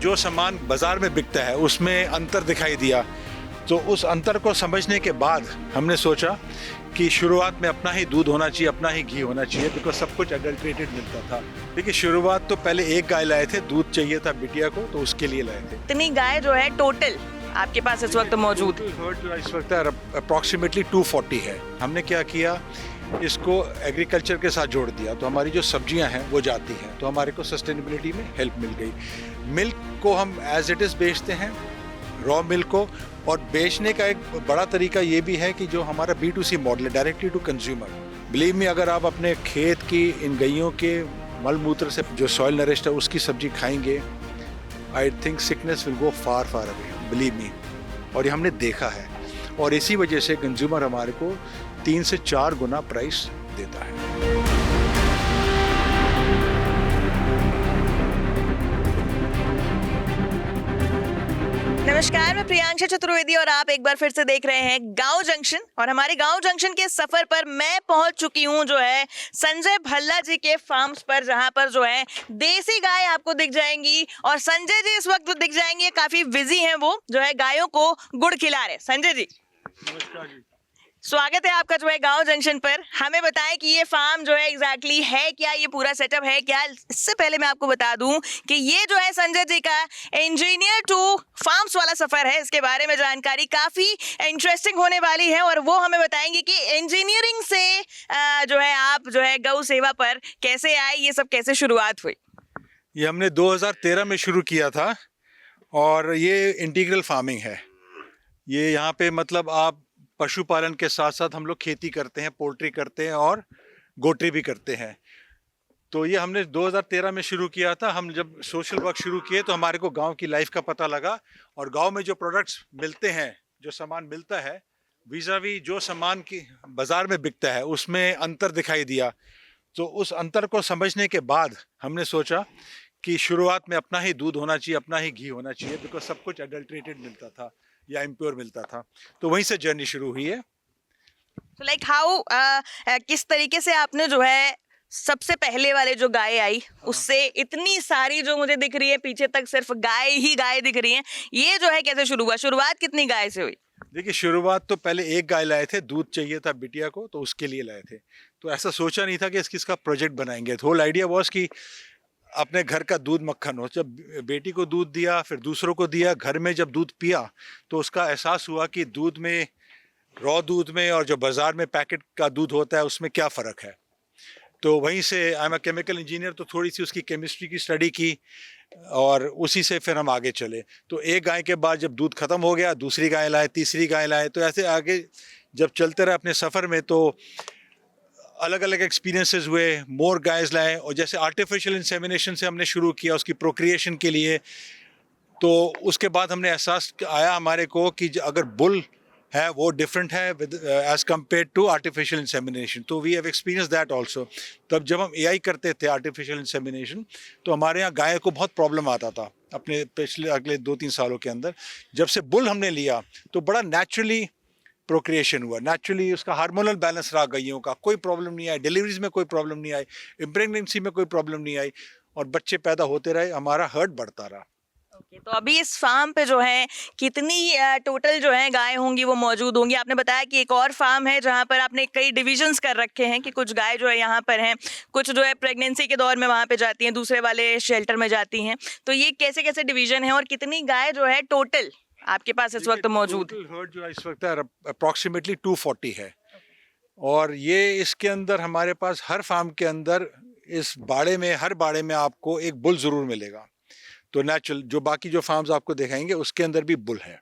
जो सामान बाज़ार में बिकता है उसमें अंतर दिखाई दिया। तो उस अंतर को समझने के बाद हमने सोचा कि शुरुआत में अपना ही दूध होना चाहिए, अपना ही घी होना चाहिए, बिकॉज सब कुछ एडल्ट्रेटेड मिलता था। देखिए शुरुआत तो पहले एक गाय लाए थे, दूध चाहिए था बिटिया को, तो उसके लिए लाए थे। इतनी गाय जो है टोटल आपके पास इस वक्त मौजूद? हर्ड जो इस वक्त अप्रॉक्सीमेटली 240 है। हमने क्या किया, इसको एग्रीकल्चर के साथ जोड़ दिया, तो हमारी जो सब्जियां हैं वो जाती हैं, तो हमारे को सस्टेनेबिलिटी में हेल्प मिल गई। मिल्क को हम एज इट इज़ बेचते हैं, रॉ मिल्क को, और बेचने का एक बड़ा तरीका ये भी है कि जो हमारा B2C मॉडल है, directly to consumer. Believe me, अगर आप अपने खेत की इन गैयों के मल मूत्र से जो सॉइल नरिश्ड है उसकी सब्जी खाएंगे, I think sickness will go far far away, believe me. और ये हमने देखा है, और इसी वजह से कंज्यूमर हमारे को 3 से 4 गुना प्राइस देता है। नमस्कार, मैं प्रियांशा चतुर्वेदी और आप एक बार फिर से देख रहे हैं गांव जंक्शन। और हमारे गांव जंक्शन के सफर पर मैं पहुंच चुकी हूं जो है संजय भल्ला जी के फार्म्स पर, जहां पर जो है देसी गाय आपको दिख जाएंगी। और संजय जी इस वक्त दिख जाएंगे, काफी बिजी हैं, वो जो है गायों को गुड़ खिला रहे। संजय जी नमस्कार जी, स्वागत है आपका जो है गांव जंक्शन पर। हमें बताएं कि ये फार्म जो है एग्जैक्टली है क्या, ये पूरा सेटअप है क्या। इससे पहले मैं आपको बता दूं कि ये जो है संजय जी का इंजीनियर टू फार्म्स वाला सफर है। इसके बारे में जानकारी काफी इंटरेस्टिंग होने वाली है, और वो हमें बताएंगे कि इंजीनियरिंग से जो है आप जो है गौ सेवा पर कैसे आए, ये सब कैसे शुरुआत हुई। ये हमने 2013 में शुरू किया था, और ये इंटीग्रल फार्मिंग है। ये यहाँ पे मतलब आप पशुपालन के साथ साथ हम लोग खेती करते हैं, पोल्ट्री करते हैं और गोट्री भी करते हैं। तो ये हमने 2013 में शुरू किया था। हम जब सोशल वर्क शुरू किए तो हमारे को गांव की लाइफ का पता लगा, और गांव में जो प्रोडक्ट्स मिलते हैं, जो सामान मिलता है, वीज़ावी जो सामान की बाज़ार में बिकता है उसमें अंतर दिखाई दिया। तो उस अंतर को समझने के बाद हमने सोचा कि शुरुआत में अपना ही दूध होना चाहिए, अपना ही घी होना चाहिए, बिकॉज सब कुछ एडल्ट्रेटेड मिलता था या इम्प्योर मिलता था। तो वहीं से जर्नी शुरू हुई है। तो लाइक हाउ, किस तरीके से आपने जो है सबसे पहले वाले जो गाय आई उससे इतनी सारी जो मुझे दिख रही है पीछे तक सिर्फ गाय ही गाय दिख रही है, ये जो है कैसे शुरू हुआ? शुरुआत कितनी गाय से हुई? देखिए शुरुआत तो पहले एक गाय लाए थे, दूध चाहिए था बिटिया को, तो उसके लिए लाए थे। तो ऐसा सोचा नहीं था कि इसका प्रोजेक्ट बनाएंगे। होल आइडिया वॉज कि अपने घर का दूध मक्खन हो। जब बेटी को दूध दिया, फिर दूसरों को दिया, घर में जब दूध पिया तो उसका एहसास हुआ कि दूध में, रॉ दूध में और जो बाज़ार में पैकेट का दूध होता है उसमें क्या फ़र्क है। तो वहीं से, I am a chemical engineer, तो थोड़ी सी उसकी केमिस्ट्री की स्टडी की, और उसी से फिर हम आगे चले। तो एक गाय के बाद जब दूध ख़त्म हो गया, दूसरी गाय लाए, तीसरी गाय लाए, तो ऐसे आगे जब चलते रहे अपने सफ़र में, तो अलग अलग एक्सपीरियंसेस हुए, मोर गायस लाए। और जैसे आर्टिफिशियल इंसेमिनेशन से हमने शुरू किया उसकी प्रोक्रिएशन के लिए, तो उसके बाद हमने एहसास आया हमारे को कि अगर बुल है वो डिफरेंट है with as compare to artificial insemination. तो we have experience that also. तब जब हम AI करते थे आर्टिफिशियल इंसेमिनेशन, तो हमारे यहाँ गाय को बहुत प्रॉब्लम आता था अपने पिछले अगले 2-3 सालों के अंदर। जब से बुल हमने लिया तो बड़ा नेचुरली प्रोक्रिएशन हुआ, नेचुरली उसका हार्मोनल बैलेंस रहा, गैयों का कोई प्रॉब्लम नहीं आई, डिलीवरीज में कोई प्रॉब्लम नहीं आई, इम्प्रेगनेंसी में कोई प्रॉब्लम नहीं आई, और बच्चे पैदा होते रहे, हमारा हर्ट बढ़ता रहा। तो अभी इस फार्म पे जो है कितनी टोटल जो है गाय होंगी वो मौजूद होंगी? आपने बताया कि एक और फार्म है जहाँ पर आपने कई डिविजन्स कर रखे हैं कि कुछ गाय जो है यहाँ पर हैं, कुछ जो है प्रेगनेंसी के दौर में वहाँ पे जाती हैं, दूसरे वाले शेल्टर में जाती हैं। तो ये कैसे कैसे डिवीजन है और कितनी गाय जो है टोटल आपके पास इस वक्त मौजूद? हर्ड जो इस वक्त अप्रॉक्सीमेटली 240 है, और ये इसके अंदर हमारे पास हर फार्म के अंदर इस बाड़े में, हर बाड़े में आपको एक बुल ज़रूर मिलेगा। तो नेचुरल जो बाकी जो फार्म्स आपको दिखाएंगे उसके अंदर भी बुल है।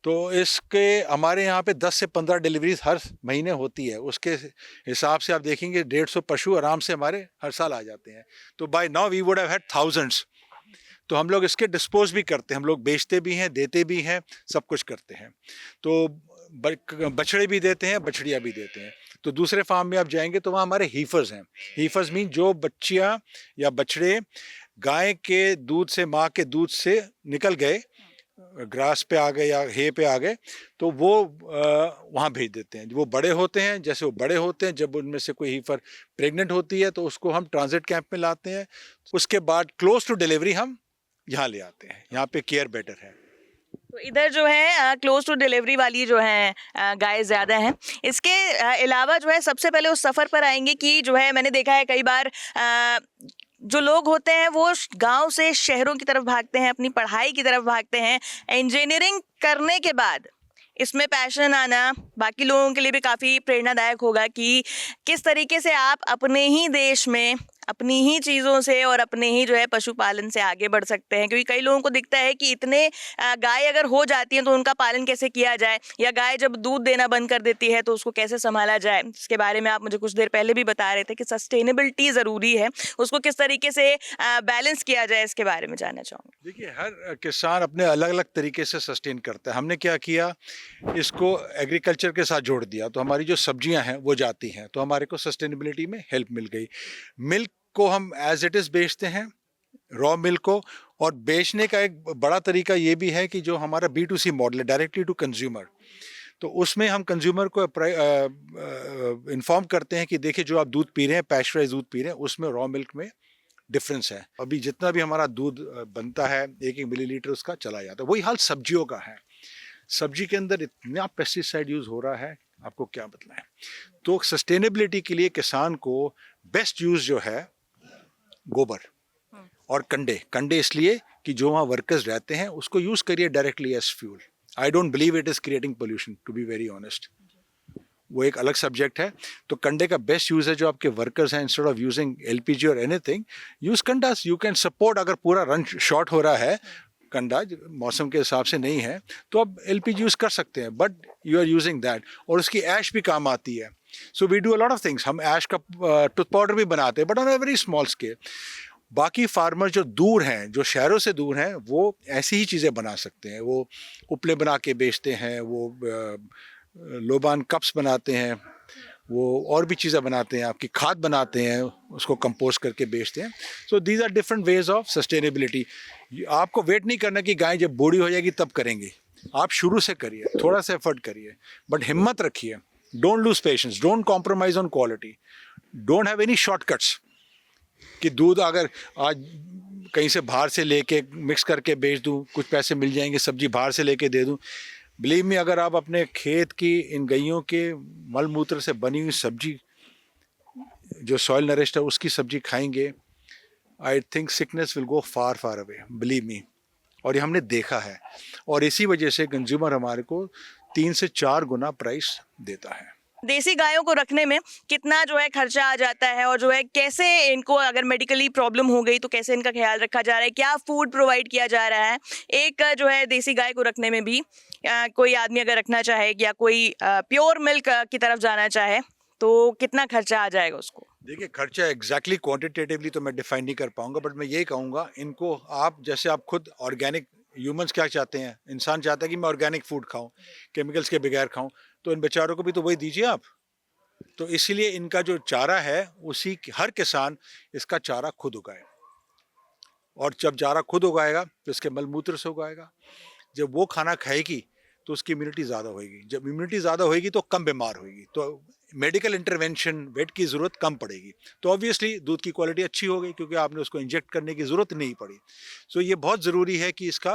तो इसके हमारे यहाँ पे 10 से 15 डिलीवरीज हर महीने होती है। उसके हिसाब से आप देखेंगे 150 पशु आराम से हमारे हर साल आ जाते हैं। तो by now we would have had thousands. तो हम लोग इसके डिस्पोज भी करते हैं, हम लोग बेचते भी हैं, देते भी हैं, सब कुछ करते हैं। तो बछड़े भी देते हैं, बछड़ियाँ भी देते हैं। तो दूसरे फार्म में आप जाएंगे तो वहाँ हमारे हीफर्स हैं। हीफर्स मीन जो बच्चियाँ या बछड़े गाय के दूध से, माँ के दूध से निकल गए, ग्रास पे आ गए या हे पे आ गए, तो वो वहाँ भेज देते हैं। वो बड़े होते हैं, जैसे वो बड़े होते हैं, जब उनमें से कोई हीफर प्रेग्नेंट होती है तो उसको हम ट्रांजिट कैंप में लाते हैं। उसके बाद क्लोज टू डिलीवरी हम यहाँ ले आते हैं, यहाँ पे केयर बेटर है। तो इधर जो है क्लोज टू डिलीवरी वाली जो है गाय ज़्यादा हैं। इसके अलावा जो है सबसे पहले उस सफ़र पर आएंगे कि जो है मैंने देखा है कई बार जो लोग होते हैं वो गांव से शहरों की तरफ भागते हैं, अपनी पढ़ाई की तरफ भागते हैं। इंजीनियरिंग करने के बाद इसमें पैशन आना बाकी लोगों के लिए भी काफ़ी प्रेरणादायक होगा कि किस तरीके से आप अपने ही देश में अपनी ही चीज़ों से और अपने ही जो है पशुपालन से आगे बढ़ सकते हैं। क्योंकि कई लोगों को दिखता है कि इतने गाय अगर हो जाती हैं तो उनका पालन कैसे किया जाए, या गाय जब दूध देना बंद कर देती है तो उसको कैसे संभाला जाए। इसके बारे में आप मुझे कुछ देर पहले भी बता रहे थे कि सस्टेनेबिलिटी ज़रूरी है, उसको किस तरीके से बैलेंस किया जाए, इसके बारे में जानना चाहूँगी। देखिए, हर किसान अपने अलग अलग तरीके से सस्टेन करता है। हमने क्या किया, इसको एग्रीकल्चर के साथ जोड़ दिया, तो हमारी जो सब्जियां हैं वो जाती हैं, तो हमारे को सस्टेनेबिलिटी में हेल्प मिल गई। मिल्क को हम एज इट इज़ बेचते हैं, रॉ मिल्क को, और बेचने का एक बड़ा तरीका ये भी है कि जो हमारा B2C मॉडल है, डायरेक्टली टू कंज्यूमर, तो उसमें हम कंज्यूमर को इन्फॉर्म करते हैं कि देखिए जो आप दूध पी रहे हैं, पैस्चराइज दूध पी रहे हैं, उसमें रॉ मिल्क में डिफरेंस है। अभी जितना भी हमारा दूध बनता है 1-1 मिलीलीटर उसका चला जाता है। वही हाल सब्जियों का है। सब्जी के अंदर इतना पेस्टिसाइड यूज़ हो रहा है, आपको क्या बताएं। तो सस्टेनेबिलिटी के लिए किसान को बेस्ट यूज़ जो है गोबर और कंडे इसलिए कि जो वहाँ वर्कर्स रहते हैं उसको यूज़ करिए directly as fuel. I don't believe it is creating pollution, to be very honest. वो एक अलग सब्जेक्ट है। तो कंडे का बेस्ट यूज़ है, जो आपके वर्कर्स हैं, इंस्टेड ऑफ यूजिंग LPG और एनीथिंग, यूज़ कंडास। यू कैन सपोर्ट, अगर पूरा रन शॉर्ट हो रहा है, कंडा मौसम के हिसाब से नहीं है, तो आप LPG यूज़ कर सकते हैं, but you are using that. और उसकी ऐश भी काम आती है। So we do a lot of things. हम ऐश का टूथ पाउडर भी बनाते हैं, but on a very small scale. बाकी फार्मर जो दूर हैं, जो शहरों से दूर हैं, वो ऐसी ही चीज़ें बना सकते हैं। वो उपले बना के बेचते हैं, वो लोबान कप्स बनाते हैं, वो और भी चीज़ें बनाते हैं, आपकी खाद बनाते हैं, उसको कंपोस्ट करके बेचते हैं। So these are different ways of sustainability. आपको वेट नहीं करना कि गाय जब बूढ़ी हो जाएगी तब करेंगे। आप शुरू से करिए, थोड़ा सा एफर्ट करिए, बट हिम्मत रखिए। Don't lose patience, don't compromise on quality, don't have any shortcuts कि दूध अगर आज कहीं से बाहर से लेके मिक्स करके बेच दूं, कुछ पैसे मिल जाएंगे, सब्जी बाहर से लेके दे दूं। बिलीव मी, अगर आप अपने खेत की इन गैयों के मल मूत्र से बनी हुई सब्जी, जो सॉइल नरिश्ड है, उसकी सब्जी खाएंगे, I think sickness will go far far away, believe me. और ये हमने देखा है, और इसी वजह से कंज्यूमर हमारे को 3 से 4 गुना प्राइस देता है। देसी गायों को रखने में कितना जो है खर्चा आ जाता है, और जो है कैसे इनको अगर मेडिकली प्रॉब्लम हो गई तो कैसे इनका ख्याल रखा जा रहा है, क्या फूड प्रोवाइड किया जा रहा है। एक जो है देसी गाय को रखने में भी कोई आदमी अगर रखना चाहे या कोई प्योर मिल्क की तरफ जाना चाहे तो कितना खर्चा आ जाएगा उसको। देखिए, खर्चा एग्जैक्टली क्वांटिटेटिवली तो मैं डिफाइन नहीं कर पाऊंगा, बट मैं ये कहूँगा, इनको आप जैसे आप खुद ऑर्गेनिक, ह्यूमंस क्या चाहते हैं, इंसान चाहता है कि मैं ऑर्गेनिक फूड खाऊं, केमिकल्स के बगैर खाऊं, तो इन बेचारों को भी तो वही दीजिए आप। तो इसलिए इनका जो चारा है, उसी हर किसान इसका चारा खुद उगाए, और जब चारा खुद उगाएगा तो इसके मलमूत्र से उगाएगा। जब वो खाना खाएगी तो उसकी इम्यूनिटी ज़्यादा होएगी, जब इम्यूनिटी ज़्यादा होएगी तो कम बीमार होएगी, तो मेडिकल इंटरवेंशन, वेट की ज़रूरत कम पड़ेगी, तो ऑब्वियसली दूध की क्वालिटी अच्छी हो गई, क्योंकि आपने उसको इंजेक्ट करने की ज़रूरत नहीं पड़ी। सो ये बहुत ज़रूरी है कि इसका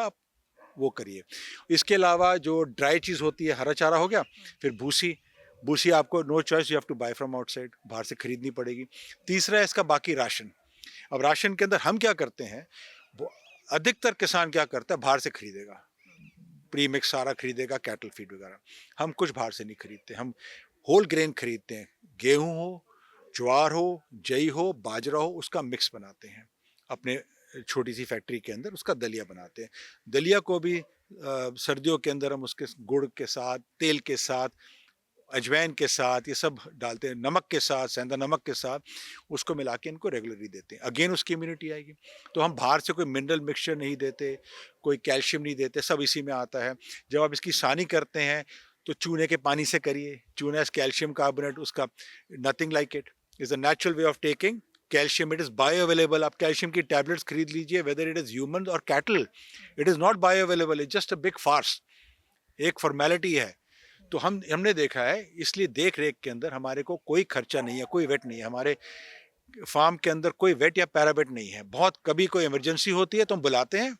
वो करिए। इसके अलावा जो ड्राई चीज़ होती है, हरा चारा हो गया, फिर भूसी आपको no choice, you have to buy from outside, बाहर से खरीदनी पड़ेगी। तीसरा है इसका बाकी राशन। अब राशन के अंदर हम क्या करते हैं, वो अधिकतर किसान क्या करता है, बाहर से खरीदेगा, प्री मिक्स सारा खरीदेगा, कैटल फीड वगैरह। हम कुछ बाहर से नहीं खरीदते, हम होल ग्रेन खरीदते हैं। गेहूँ हो, ज्वार हो, जई हो, बाजरा हो, उसका मिक्स बनाते हैं अपने छोटी सी फैक्ट्री के अंदर, उसका दलिया बनाते हैं। दलिया को भी सर्दियों के अंदर हम उसके गुड़ के साथ, तेल के साथ, अजवाइन के साथ, ये सब डालते हैं, नमक के साथ, सेंधा नमक के साथ, उसको मिला के इनको रेगुलरली देते हैं। अगेन उसकी इम्यूनिटी आएगी। तो हम बाहर से कोई मिनरल मिक्सचर नहीं देते, कोई कैल्शियम नहीं देते, सब इसी में आता है। जब आप इसकी सानी करते हैं तो चूने के पानी से करिए। चूना इज कैल्शियम कार्बोनेट, उसका nothing like it is a natural way of taking calcium. It is bio available. आप कैल्शियम की टैबलेट्स खरीद लीजिए, वेदर इट इज़ ह्यूमन और cattle, it is not bio available, it just a big farce, एक formality है। तो हमने देखा है, इसलिए देख रेख के अंदर हमारे को कोई खर्चा नहीं है, कोई वेट नहीं है। हमारे फार्म के अंदर कोई वेट या पैरावेट नहीं है। बहुत कभी कोई इमरजेंसी होती है तो हम बुलाते हैं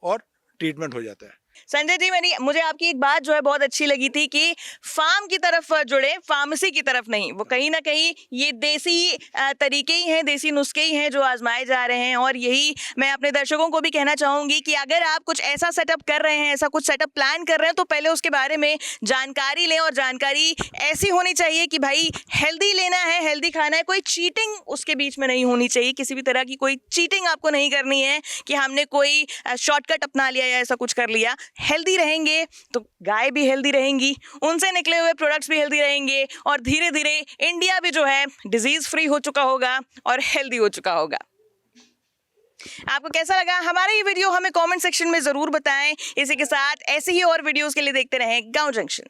और ट्रीटमेंट हो जाता है। संजय जी, मुझे आपकी एक बात जो है बहुत अच्छी लगी थी कि फार्म की तरफ जुड़े, फार्मेसी की तरफ नहीं। वो कहीं ना कहीं ये देसी तरीके ही हैं, देसी नुस्खे ही हैं जो आजमाए जा रहे हैं। और यही मैं अपने दर्शकों को भी कहना चाहूंगी कि अगर आप कुछ ऐसा सेटअप कर रहे हैं, ऐसा कुछ सेटअप प्लान कर रहे हैं, तो पहले उसके बारे में जानकारी लें। और जानकारी ऐसी होनी चाहिए कि भाई हेल्दी लेना है, हेल्दी खाना है, कोई चीटिंग उसके बीच में नहीं होनी चाहिए। किसी भी तरह की कोई चीटिंग आपको नहीं करनी है कि हमने कोई शॉर्टकट अपना लिया या ऐसा कुछ कर लिया। हेल्दी रहेंगे तो गाय भी हेल्दी रहेंगी, उनसे निकले हुए प्रोडक्ट्स भी हेल्दी रहेंगे, और धीरे धीरे इंडिया भी जो है डिजीज फ्री हो चुका होगा और हेल्दी हो चुका होगा। आपको कैसा लगा हमारा ये वीडियो, हमें कमेंट सेक्शन में जरूर बताएं। इसी के साथ ऐसे ही और वीडियोस के लिए देखते रहें गांव जंक्शन।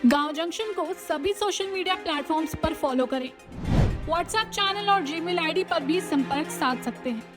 गांव जंक्शन को सभी सोशल मीडिया प्लेटफॉर्म्स पर फॉलो करें। व्हाट्सएप चैनल और जीमेल आईडी पर भी संपर्क साध सकते हैं।